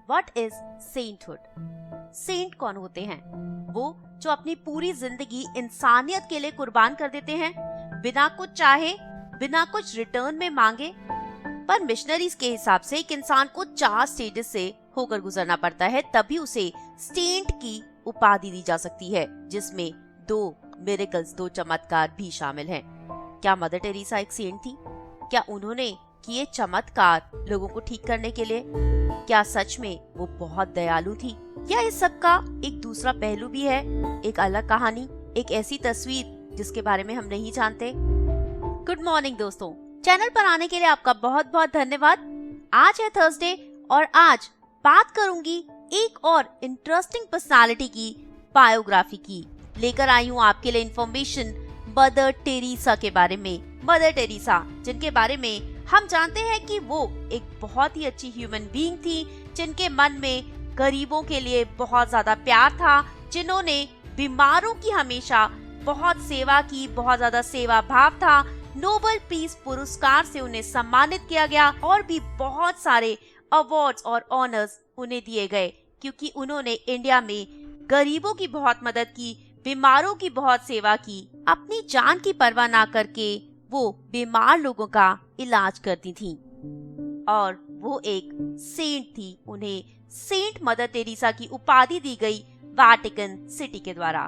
What is sainthood? Saint कौन होते हैं? वो जो अपनी पूरी जिंदगी इंसानियत के लिए कुर्बान कर देते हैं, बिना कुछ चाहे, बिना कुछ रिटर्न में मांगे। पर मिशनरीज के हिसाब से एक इंसान को 4 स्टेजेस से होकर गुजरना पड़ता है, तभी उसे सेंट की उपाधि दी जा सकती है, जिसमें 2 मिरेकल्स, 2 चमत्कार भी शामिल हैं। क्या मदर टेरेसा एक सेंट थी? क्या उन्होंने किए चमत्कार लोगों को ठीक करने के लिए? क्या सच में वो बहुत दयालु थी? या इस सब का एक दूसरा पहलू भी है, एक अलग कहानी, एक ऐसी तस्वीर जिसके बारे में हम नहीं जानते? गुड मॉर्निंग दोस्तों, चैनल पर आने के लिए आपका बहुत बहुत धन्यवाद। आज है थर्सडे और आज बात करूंगी एक और इंटरेस्टिंग पर्सनालिटी की बायोग्राफी की। लेकर आई हूँ आपके लिए इंफॉर्मेशन मदर टेरेसा के बारे में। मदर टेरेसा, जिनके बारे में हम जानते हैं कि वो एक बहुत ही अच्छी ह्यूमन बीइंग थी, जिनके मन में गरीबों के लिए बहुत ज्यादा प्यार था, जिन्होंने बीमारों की हमेशा बहुत सेवा की, बहुत ज्यादा सेवा भाव था। नोबेल पीस पुरस्कार से उन्हें सम्मानित किया गया और भी बहुत सारे अवार्ड्स और ऑनर्स उन्हें दिए गए, क्योंकि उन्होंने इंडिया में गरीबों की बहुत मदद की, बीमारों की बहुत सेवा की। अपनी जान की परवाह ना करके वो बीमार लोगों का इलाज करती थी और वो एक सेंट थी। उन्हें सेंट मदर टेरेसा की उपाधि दी गई वाटिकन सिटी के द्वारा।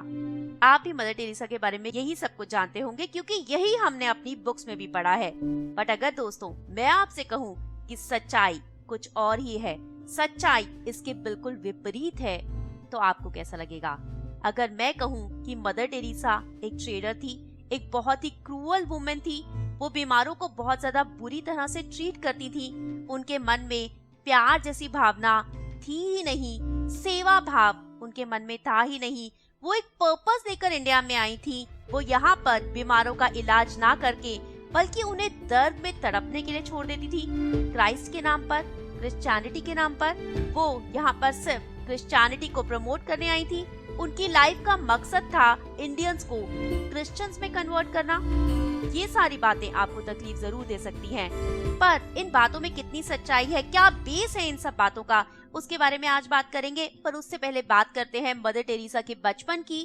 आप भी मदर टेरेसा के बारे में यही सब कुछ जानते होंगे, क्योंकि यही हमने अपनी बुक्स में भी पढ़ा है। बट अगर दोस्तों मैं आपसे कहूँ कि सच्चाई कुछ और ही है, सच्चाई इसके बिल्कुल विपरीत है, तो आपको कैसा लगेगा? अगर मैं कहूँ कि मदर टेरेसा एक ट्रेडर थी, एक बहुत ही क्रूअल वुमेन थी, वो बीमारों को बहुत ज्यादा बुरी तरह से ट्रीट करती थी, उनके मन में प्यार जैसी भावना थी ही नहीं, सेवा भाव उनके मन में था ही नहीं। वो एक पर्पस लेकर इंडिया में आई थी। वो यहाँ पर बीमारों का इलाज ना करके बल्कि उन्हें दर्द में तड़पने के लिए छोड़ देती थी। क्राइस्ट के नाम पर, क्रिश्चियनिटी के नाम पर वो यहाँ पर सिर्फ क्रिश्चियनिटी को प्रमोट करने आई थी। उनकी लाइफ का मकसद था इंडियंस को क्रिश्चियंस में कन्वर्ट करना। ये सारी बातें आपको तकलीफ जरूर दे सकती हैं, पर इन बातों में कितनी सच्चाई है, क्या बेस है इन सब बातों का, उसके बारे में आज बात करेंगे। पर उससे पहले बात करते हैं मदर टेरेसा के बचपन की,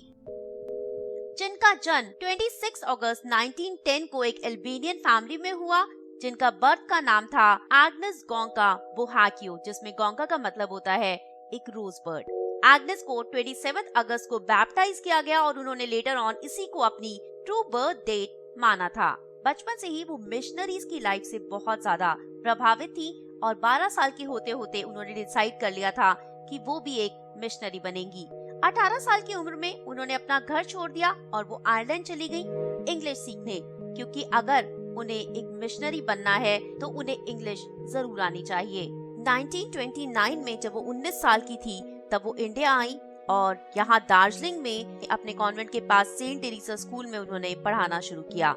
जिनका जन्म 26 अगस्त 1910 को एक अल्बेनियन फैमिली में हुआ, जिनका बर्थ का नाम था एग्नेस गोंका बोहाकियो, जिसमें गोंका का मतलब होता है एक रोज बर्ड। एग्नेस को 27 अगस्त को बैप्टाइज किया गया और उन्होंने लेटर ऑन इसी को अपनी ट्रू बर्थ डेट माना था। बचपन से ही वो मिशनरीज की लाइफ से बहुत ज्यादा प्रभावित थी और 12 साल की होते होते उन्होंने डिसाइड कर लिया था कि वो भी एक मिशनरी बनेंगी। 18 साल की उम्र में उन्होंने अपना घर छोड़ दिया और वो आयरलैंड चली गई इंग्लिश सीखने, क्योंकि अगर उन्हें एक मिशनरी बनना है तो उन्हें इंग्लिश जरूर आनी चाहिए। 1929 में जब वो 19 साल की थी तब वो इंडिया आई और यहाँ दार्जिलिंग में अपने कॉन्वेंट के पास सेंट टेरेसा स्कूल में उन्होंने पढ़ाना शुरू किया।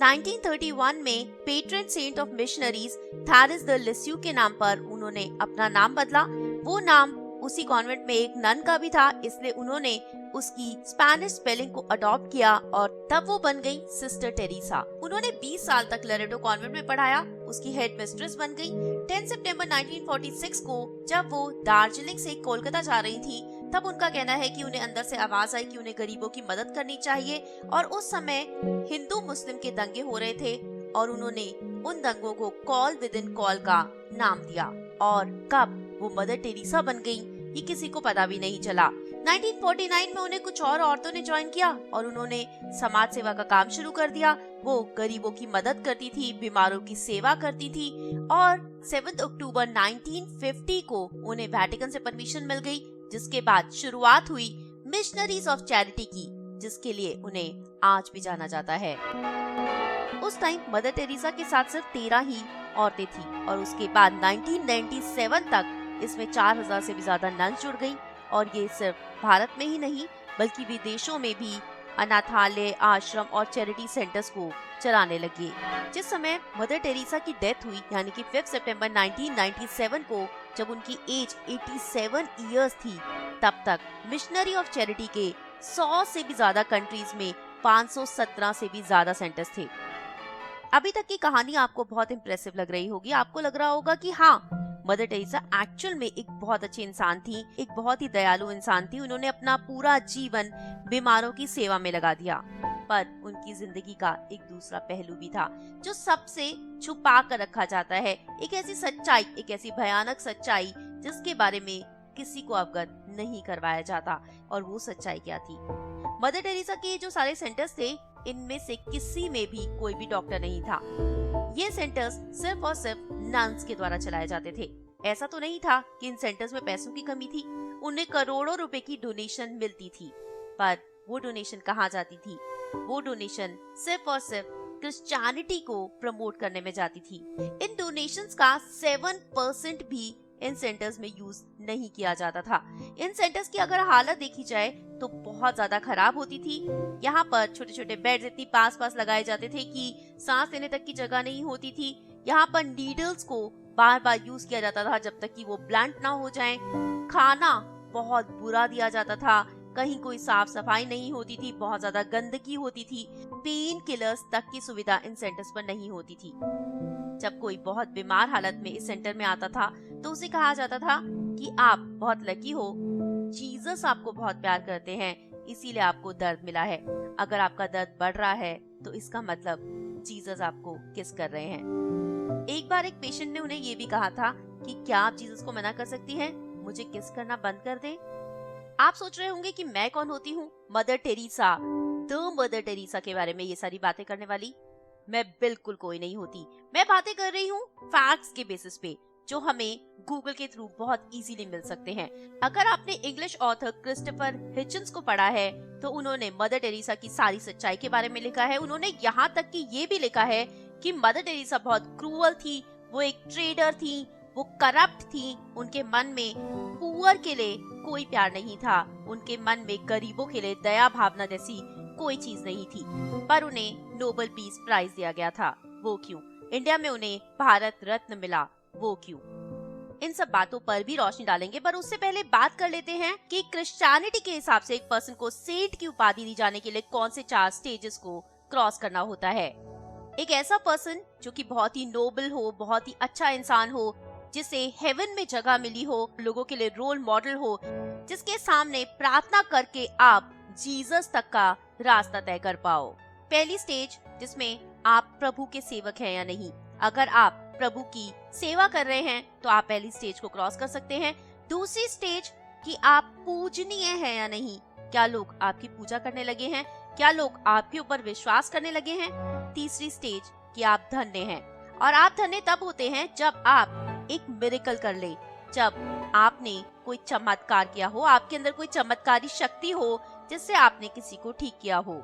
1931 में patron saint of missionaries Theresa de Lisieux के नाम पर उन्होंने अपना नाम बदला। वो नाम उसी कॉन्वेंट में एक नन का भी था, इसलिए उन्होंने उसकी स्पेनिश स्पेलिंग को अडॉप्ट किया और तब वो बन गई सिस्टर टेरेसा। उन्होंने 20 साल तक लरेटो कॉन्वेंट में पढ़ाया, उसकी हेड मिस्ट्रेस बन गई। 10 सितंबर 1946 को जब वो दार्जिलिंग से कोलकाता जा रही थी, तब उनका कहना है कि उन्हें अंदर से आवाज आई कि उन्हें गरीबों की मदद करनी चाहिए। और उस समय हिंदू मुस्लिम के दंगे हो रहे थे और उन्होंने उन दंगों को कॉल विद इन कॉल का नाम दिया। और कब वो मदर टेरेसा बन गई ये किसी को पता भी नहीं चला। 1949 में उन्हें कुछ और औरतों ने ज्वाइन किया और उन्होंने समाज सेवा का काम शुरू कर दिया। वो गरीबों की मदद करती थी, बीमारों की सेवा करती थी और 7 अक्टूबर 1950 को उन्हें वेटिकन से परमिशन मिल गई, जिसके बाद शुरुआत हुई मिशनरीज ऑफ चैरिटी की, जिसके लिए उन्हें आज भी जाना जाता है। उस टाइम मदर टेरेसा के साथ सिर्फ 13 ही औरतें थी और उसके बाद 1997 तक इसमें 4000 से भी ज्यादा नन्स जुड़ गई और ये सिर्फ भारत में ही नहीं बल्कि विदेशों में भी अनाथालय, आश्रम और चैरिटी सेंटर्स को चलाने लगे। जिस समय मदर टेरेसा की डेथ हुई यानी कि 5 सितंबर 1997 को, जब उनकी एज 87 इयर्स थी, तब तक मिशनरी ऑफ चैरिटी के 100 से भी ज्यादा कंट्रीज में 517 से भी ज्यादा सेंटर्स थे। अभी तक की कहानी आपको बहुत इम्प्रेसिव लग रही होगी, आपको लग रहा होगा कि हाँ, मदर टेरेसा एक्चुअल में एक बहुत अच्छी इंसान थी, एक बहुत ही दयालु इंसान थी। उन्होंने अपना पूरा जीवन बीमारों की सेवा में लगा दिया, पर उनकी जिंदगी का एक दूसरा पहलू भी था जो सबसे छुपा कर रखा जाता है। एक ऐसी सच्चाई, एक ऐसी भयानक सच्चाई जिसके बारे में किसी को अवगत नहीं करवाया जाता। और वो सच्चाई क्या थी? मदर टेरेसा के जो सारे सेंटर्स थे, इनमें से किसी में भी कोई भी डॉक्टर नहीं था। ये सेंटर्स सिर्फ और सिर्फ नन्स के द्वारा चलाए जाते थे। ऐसा तो नहीं था कि इन सेंटर्स में पैसों की कमी थी, उन्हें करोड़ों रुपए की डोनेशन मिलती थी, पर वो डोनेशन कहाँ जाती थी? वो डोनेशन सिर्फ और सिर्फ क्रिश्चियनिटी को प्रमोट करने में जाती थी। इन डोनेशंस का 7% भी इन सेंटर्स में यूज नहीं किया जाता था। इन सेंटर्स की अगर हालत देखी जाए तो बहुत ज्यादा खराब होती थी। यहाँ पर छोटे छोटे बेड्स इतनी पास पास लगाए जाते थे कि सांस लेने तक की जगह नहीं होती थी। यहाँ पर नीडल्स को बार बार यूज किया जाता था जब तक कि वो ब्लंट ना हो जाएं। खाना बहुत बुरा दिया जाता था, कहीं कोई साफ सफाई नहीं होती थी, बहुत ज्यादा गंदगी होती थी। पेन किलर्स तक की सुविधा इन सेंटर्स पर नहीं होती थी। जब कोई बहुत बीमार हालत में इस सेंटर में आता था तो उसे कहा जाता था कि आप बहुत लकी हो, जीसस आपको बहुत प्यार करते हैं, इसीलिए आपको दर्द मिला है। अगर आपका दर्द बढ़ रहा है तो इसका मतलब जीसस आपको किस कर रहे हैं। एक बार एक पेशेंट ने उन्हें ये भी कहा था कि क्या आप जीसस को मना कर सकती हैं, मुझे किस करना बंद कर दें। आप सोच रहे होंगे कि मैं कौन होती हूँ, mother Teresa, the mother Teresa के बारे में ये सारी बातें करने वाली। मैं बिल्कुल कोई नहीं होती। मैं बातें कर रही हूँ फैक्ट्स के बेसिस पे, जो हमें गूगल के थ्रू बहुत इजीली मिल सकते हैं। अगर आपने इंग्लिश ऑथर क्रिस्टोफर हिचन्स को पढ़ा है तो उन्होंने मदर टेरेसा की सारी सच्चाई के बारे में लिखा है। उन्होंने यहाँ तक कि ये भी लिखा है कि मदर टेरेसा बहुत क्रूअल थी, वो एक ट्रेडर थी, वो करप्ट थी। उनके मन में पुअर के लिए कोई प्यार नहीं था, उनके मन में गरीबों के लिए दया भावना जैसी कोई चीज नहीं थी। पर उन्हें नोबेल पीस प्राइज दिया गया था, वो क्यों? इंडिया में उन्हें भारत रत्न मिला, वो क्यों? इन सब बातों पर भी रोशनी डालेंगे, पर उससे पहले बात कर लेते हैं कि क्रिश्चियनिटी के हिसाब से एक पर्सन को सेंट की उपाधि दी जाने के लिए कौन से 4 स्टेजेस को क्रॉस करना होता है। एक ऐसा पर्सन जो कि बहुत ही नोबल हो, बहुत ही अच्छा इंसान हो, जिसे हेवन में जगह मिली हो, लोगों के लिए रोल मॉडल हो, जिसके सामने प्रार्थना करके आप जीसस तक का रास्ता तय कर पाओ। पहली स्टेज, जिसमें आप प्रभु के सेवक हैं या नहीं। अगर आप प्रभु की सेवा कर रहे हैं तो आप पहली स्टेज को क्रॉस कर सकते हैं। दूसरी स्टेज कि आप पूजनीय हैं या नहीं, क्या लोग आपकी पूजा करने लगे हैं, क्या लोग आपके ऊपर विश्वास करने लगे हैं। तीसरी स्टेज कि आप धन्य हैं, और आप धन्य तब होते हैं जब आप एक मिरेकल कर ले, जब आपने कोई चमत्कार किया हो, आपके अंदर कोई चमत्कारी शक्ति हो जिससे आपने किसी को ठीक किया हो।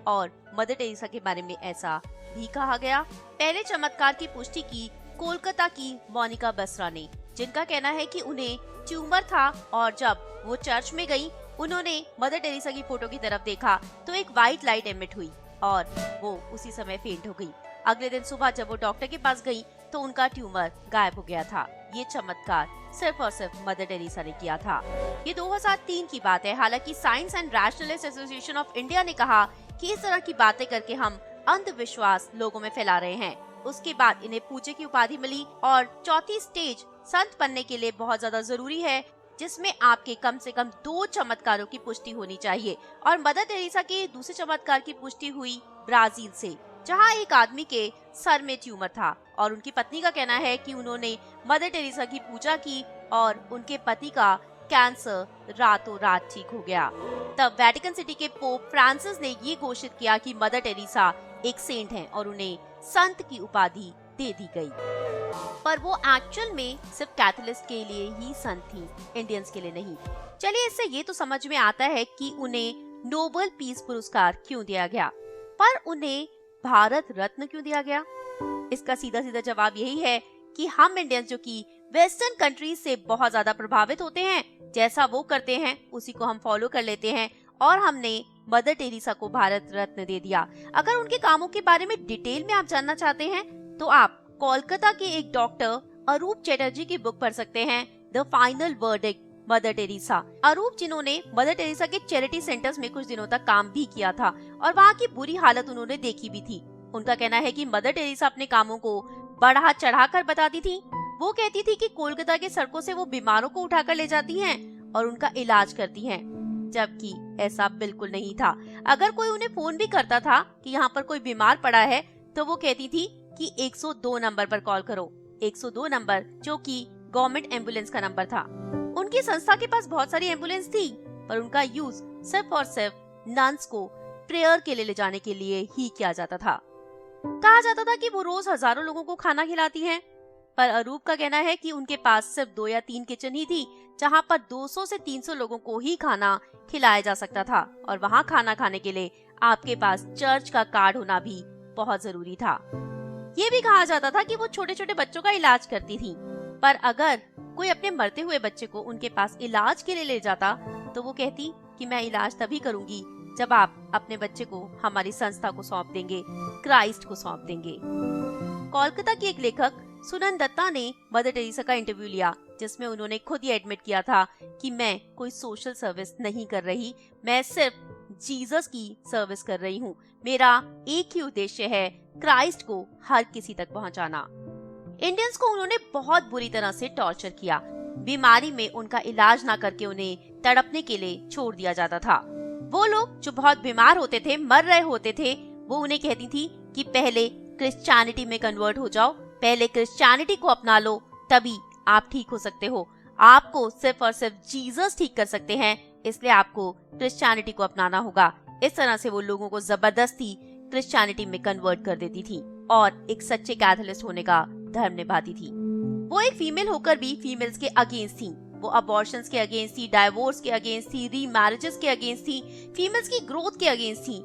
और मदर टेरेसा के बारे में ऐसा भी कहा गया। पहले चमत्कार की पुष्टि की कोलकाता की मोनिका बसरा ने, जिनका कहना है कि उन्हें ट्यूमर था और जब वो चर्च में गई, उन्होंने मदर टेरेसा की फोटो की तरफ देखा तो एक व्हाइट लाइट एमिट हुई और वो उसी समय फेंट हो गई। अगले दिन सुबह जब वो डॉक्टर के पास गई तो उनका ट्यूमर गायब हो गया था। ये चमत्कार सिर्फ और सिर्फ मदर टेरेसा ने किया था। ये 2003 की बात है। हालांकि science and rationalist association of India ने कहा कि इस तरह की बातें करके हम अंधविश्वास लोगों में फैला रहे हैं। उसके बाद इन्हें पूजे की उपाधि मिली। और चौथी स्टेज संत बनने के लिए बहुत ज्यादा जरूरी है, जिसमें आपके कम से कम 2 चमत्कारों की पुष्टि होनी चाहिए। और मदर टेरेसा के दूसरे चमत्कार की पुष्टि हुई ब्राजील से, जहां एक आदमी के सर में ट्यूमर था और उनकी पत्नी का कहना है कि उन्होंने मदर टेरेसा की पूजा की और उनके पति का कैंसर रातों रात ठीक हो गया। तब वेटिकन सिटी के पोप फ्रांसिस ने ये घोषित किया कि मदर टेरेसा एक सेंट हैं और उन्हें संत की उपाधि दे दी गई। पर वो एक्चुअल में सिर्फ कैथोलिक के लिए ही संत थी, इंडियंस के लिए नहीं। चलिए, इससे ये तो समझ में आता है कि उन्हें नोबेल पीस पुरस्कार क्यों दिया गया, पर उन्हें भारत रत्न क्यों दिया गया? इसका सीधा सीधा जवाब यही है कि हम इंडियंस जो कि वेस्टर्न कंट्रीज से बहुत ज्यादा प्रभावित होते हैं, जैसा वो करते हैं उसी को हम फॉलो कर लेते हैं, और हमने मदर टेरेसा को भारत रत्न दे दिया। अगर उनके कामों के बारे में डिटेल में आप जानना चाहते हैं तो आप कोलकाता के एक डॉक्टर अरूप चैटर्जी की बुक पढ़ सकते हैं, the final verdict mother Teresa. Aroop, जिन्होंने मदर टेरेसा के चैरिटी सेंटर्स में कुछ दिनों तक काम भी किया था और वहाँ की बुरी हालत उन्होंने देखी भी थी। उनका कहना है कि मदर टेरेसा अपने कामों को बढ़ा चढ़ा कर बताती थी, वो कहती थी कि कोलकाता के सड़कों से वो बीमारों को उठाकर ले जाती हैं और उनका इलाज करती हैं, जबकि ऐसा बिल्कुल नहीं था। अगर कोई उन्हें फोन भी करता था कि यहाँ पर कोई बीमार पड़ा है, तो वो कहती थी कि 102 नंबर पर कॉल करो। 102 नंबर जो कि गवर्नमेंट एम्बुलेंस का नंबर था। उनकी संस्था के पास बहुत सारी एम्बुलेंस थी, पर उनका यूज सिर्फ और सिर्फ नन्स को प्रेयर के लिए ले जाने के लिए ही किया जाता था। कहा जाता था कि वो रोज हजारों लोगों को खाना खिलाती हैं, पर अरूप का कहना है कि उनके पास सिर्फ 2 या 3 किचन ही थी, जहां पर 200 से 300 लोगों को ही खाना खिलाया जा सकता था, और वहां खाना खाने के लिए आपके पास चर्च का कार्ड होना भी बहुत जरूरी था। ये भी कहा जाता था कि वो छोटे छोटे बच्चों का इलाज करती थी, पर अगर कोई अपने मरते हुए बच्चे को उनके पास इलाज के लिए ले जाता, तो वो कहती कि मैं इलाज तभी करूंगी जब आप अपने बच्चे को हमारी संस्था को सौंप देंगे, क्राइस्ट को सौंप देंगे। कोलकाता की एक लेखक सुनन दत्ता ने मदर टेरेसा का इंटरव्यू लिया, जिसमें उन्होंने खुद ही एडमिट किया था कि मैं कोई सोशल सर्विस नहीं कर रही, मैं सिर्फ जीसस की सर्विस कर रही हूँ। मेरा एक ही उद्देश्य है, क्राइस्ट को हर किसी तक पहुँचाना। इंडियंस को उन्होंने बहुत बुरी तरह से टॉर्चर किया। बीमारी में उनका इलाज ना करके उन्हें तड़पने के लिए छोड़ दिया जाता था। वो लोग जो बहुत बीमार होते थे, मर रहे होते थे, वो उन्हें कहती थी कि पहले क्रिश्चियनिटी में कन्वर्ट हो जाओ, पहले क्रिश्चियनिटी को अपना लो, तभी आप ठीक हो सकते हो। आपको सिर्फ और सिर्फ जीसस ठीक कर सकते हैं, इसलिए आपको क्रिश्चियनिटी को अपनाना होगा। इस तरह से वो लोगों को जबरदस्ती क्रिश्चियनिटी में कन्वर्ट कर देती थी और एक सच्चे कैथोलिक होने का धर्म निभाती थी। वो एक फीमेल होकर भी फीमेल्स के अगेंस्ट थी। वो अबॉर्शंस के अगेंस्ट थी, डाइवोर्स के अगेंस्ट थी, रीमैरिजेस के अगेंस्ट थी, फीमेल्स की ग्रोथ के अगेंस्ट थी।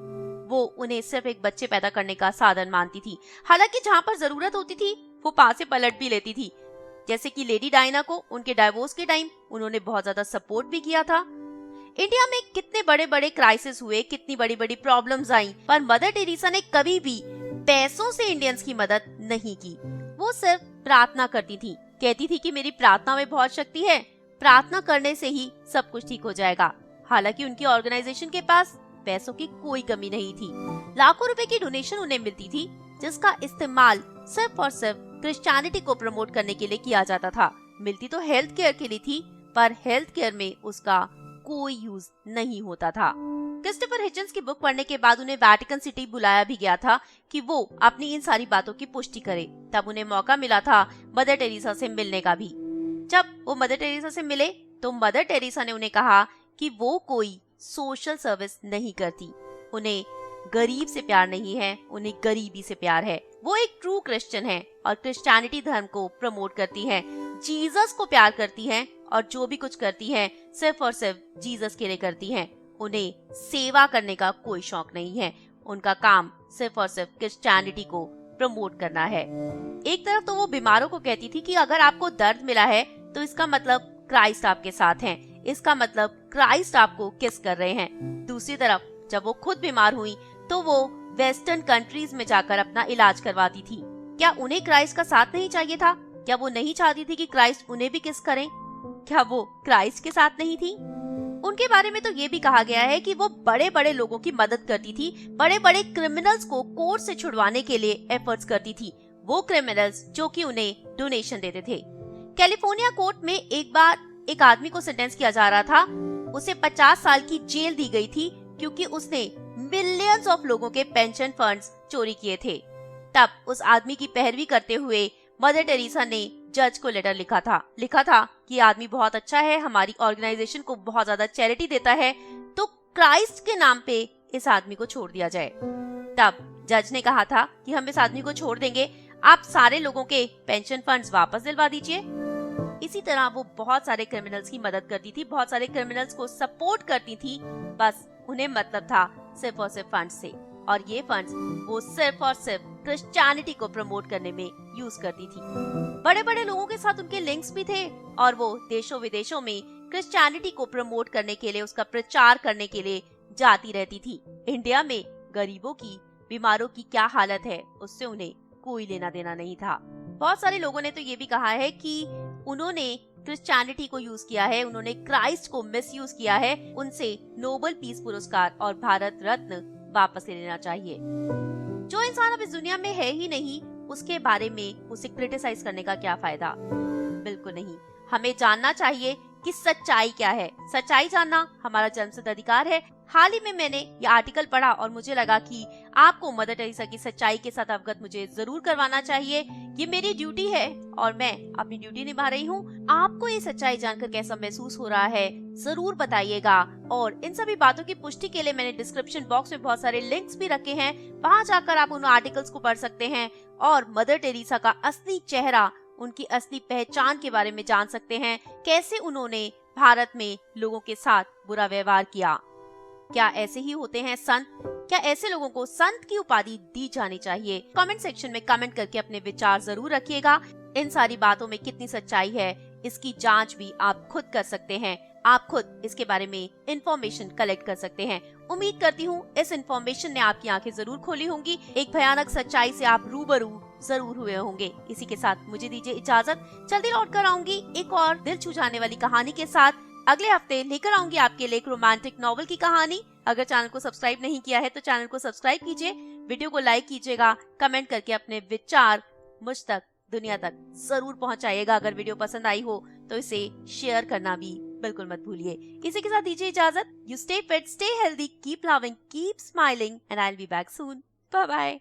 वो उन्हें सिर्फ एक बच्चे पैदा करने का साधन मानती थी। हालांकि जहाँ पर जरूरत होती थी वो पास से पलट भी लेती थी। जैसे कि लेडी डायना को उनके डाइवोर्स के टाइम उन्होंने बहुत ज्यादा सपोर्ट भी किया था। इंडिया में कितने बड़े बड़े क्राइसिस हुए, कितनी बड़ी बड़ी प्रॉब्लम्स आई, पर मदर टेरेसा ने कभी भी पैसों से इंडियंस की मदद नहीं की। वो सिर्फ प्रार्थना करती थी। कहती थी कि मेरी प्रार्थना में बहुत शक्ति है, प्रार्थना करने से ही सब कुछ ठीक हो जाएगा। हालांकि उनकी ऑर्गेनाइजेशन के पास पैसों की कोई कमी नहीं थी। लाखों रुपए की डोनेशन उन्हें मिलती थी, जिसका इस्तेमाल सिर्फ और सिर्फ क्रिश्चियनिटी को प्रमोट करने के लिए किया जाता था। मिलती तो हेल्थ केयर के लिए थी, पर हेल्थ केयर में उसका कोई यूज नहीं होता था। क्रिस्टोफर हिचन्स की बुक पढ़ने के बाद उन्हें वेटिकन सिटी बुलाया भी गया था कि वो अपनी इन सारी बातों की पुष्टि करे। तब उन्हें मौका मिला था मदर टेरेसा से मिलने का भी। जब वो मदर टेरेसा से मिले तो मदर टेरेसा ने उन्हें कहा कि वो कोई सोशल सर्विस नहीं करती, उन्हें गरीब से प्यार नहीं है, उन्हें गरीबी से प्यार है। वो एक ट्रू क्रिश्चियन है और क्रिश्चियनिटी धर्म को प्रमोट करती है, जीसस को प्यार करती है, और जो भी कुछ करती है सिर्फ और सिर्फ जीसस के लिए करती है। उन्हें सेवा करने का कोई शौक नहीं है, उनका काम सिर्फ और सिर्फ क्रिश्चियनिटी को प्रमोट करना है। एक तरफ तो वो बीमारों को कहती थी कि अगर आपको दर्द मिला है तो इसका मतलब क्राइस्ट आपके साथ है, इसका मतलब क्राइस्ट आपको किस कर रहे हैं। दूसरी तरफ जब वो खुद बीमार हुई तो वो वेस्टर्न कंट्रीज में जाकर अपना इलाज करवाती थी। क्या उन्हें क्राइस्ट का साथ नहीं चाहिए था? क्या वो नहीं चाहती थी कि क्राइस्ट उन्हें भी किस करें? क्या वो क्राइस्ट के साथ नहीं थी? उनके बारे में तो ये भी कहा गया है कि वो बड़े बड़े लोगों की मदद करती थी, बड़े बड़े क्रिमिनल्स को कोर्ट से छुड़वाने के लिए एफर्ट्स करती थी, वो क्रिमिनल्स जो कि उन्हें डोनेशन देते थे। कैलिफोर्निया कोर्ट में एक बार एक आदमी को सेंटेंस किया जा रहा था, उसे 50 साल की जेल दी गई थी क्योंकि उसने मिलियंस ऑफ लोगों के पेंशन फंड्स चोरी किए थे। तब उस आदमी की पैरवी करते हुए मदर टेरेसा ने जज को लेटर लिखा था कि आदमी बहुत अच्छा है, हमारी ऑर्गेनाइजेशन को बहुत ज्यादा चैरिटी देता है, तो क्राइस्ट के नाम पे इस आदमी को छोड़ दिया जाए। तब जज ने कहा था कि हम इस आदमी को छोड़ देंगे, आप सारे लोगों के पेंशन फंड्स वापस दिलवा दीजिए। इसी तरह वो बहुत सारे क्रिमिनल्स की मदद करती थी, बहुत सारे क्रिमिनल्स को सपोर्ट करती थी, बस उन्हें मतलब था सिर्फ और सिर्फ फंड्स से, और ये फंड्स वो सिर्फ और सिर्फ क्रिश्चियनिटी को प्रमोट करने में यूज करती थी। बड़े बड़े लोगों के साथ उनके लिंक्स भी थे और वो देशों विदेशों में क्रिश्चियनिटी को प्रमोट करने के लिए, उसका प्रचार करने के लिए जाती रहती थी। इंडिया में गरीबों की, बीमारों की क्या हालत है उससे उन्हें कोई लेना देना नहीं था। बहुत सारे लोगों ने तो ये भी कहा है कि उन्होंने क्रिश्चियनिटी को यूज किया है, उन्होंने क्राइस्ट को मिस यूज किया है, उनसे नोबेल पीस पुरस्कार और भारत रत्न वापस ले लेना चाहिए। जो इंसान अब इस दुनिया में है ही नहीं, उसके बारे में उसे क्रिटिसाइज करने का क्या फायदा। बिल्कुल नहीं, हमें जानना चाहिए कि सच्चाई क्या है। सच्चाई जानना हमारा जन्मसिद्ध अधिकार है। हाल ही में मैंने ये आर्टिकल पढ़ा और मुझे लगा कि आपको मदर टेरेसा की सच्चाई के साथ अवगत मुझे जरूर करवाना चाहिए। ये मेरी ड्यूटी है और मैं अपनी ड्यूटी निभा रही हूँ। आपको ये सच्चाई जानकर कैसा महसूस हो रहा है जरूर बताइएगा। और इन सभी बातों की पुष्टि के लिए मैंने डिस्क्रिप्शन बॉक्स में बहुत सारे लिंक्स भी रखे हैं, वहाँ जाकर आप उन आर्टिकल्स को पढ़ सकते हैं और मदर टेरेसा का असली चेहरा, उनकी असली पहचान के बारे में जान सकते हैं। कैसे उन्होंने भारत में लोगों के साथ बुरा व्यवहार किया। क्या ऐसे ही होते हैं संत? क्या ऐसे लोगों को संत की उपाधि दी जानी चाहिए? कमेंट सेक्शन में कमेंट करके अपने विचार जरूर रखिएगा। इन सारी बातों में कितनी सच्चाई है इसकी जांच भी आप खुद कर सकते हैं। आप खुद इसके बारे में इंफॉर्मेशन कलेक्ट कर सकते हैं। उम्मीद करती हूँ इस इंफॉर्मेशन ने आपकी आंखें जरूर खोली होंगी। एक भयानक सच्चाई से आप रूबरू जरूर हुए होंगे। इसी के साथ मुझे दीजिए इजाजत। जल्दी लौट कर आऊंगी एक और दिल छू जाने वाली कहानी के साथ। अगले हफ्ते लेकर आऊंगी आपके लिए एक रोमांटिक नॉवल की कहानी। अगर चैनल को सब्सक्राइब नहीं किया है तो चैनल को सब्सक्राइब कीजिए, वीडियो को लाइक कीजिएगा, कमेंट करके अपने विचार मुझ तक, दुनिया तक जरूर पहुंचाइएगा। अगर वीडियो पसंद आई हो तो इसे शेयर करना भी बिल्कुल मत भूलिए। इसी के साथ दीजिए इजाजत। You stay fit, stay healthy, keep loving, keep smiling and I will be back soon. Bye bye.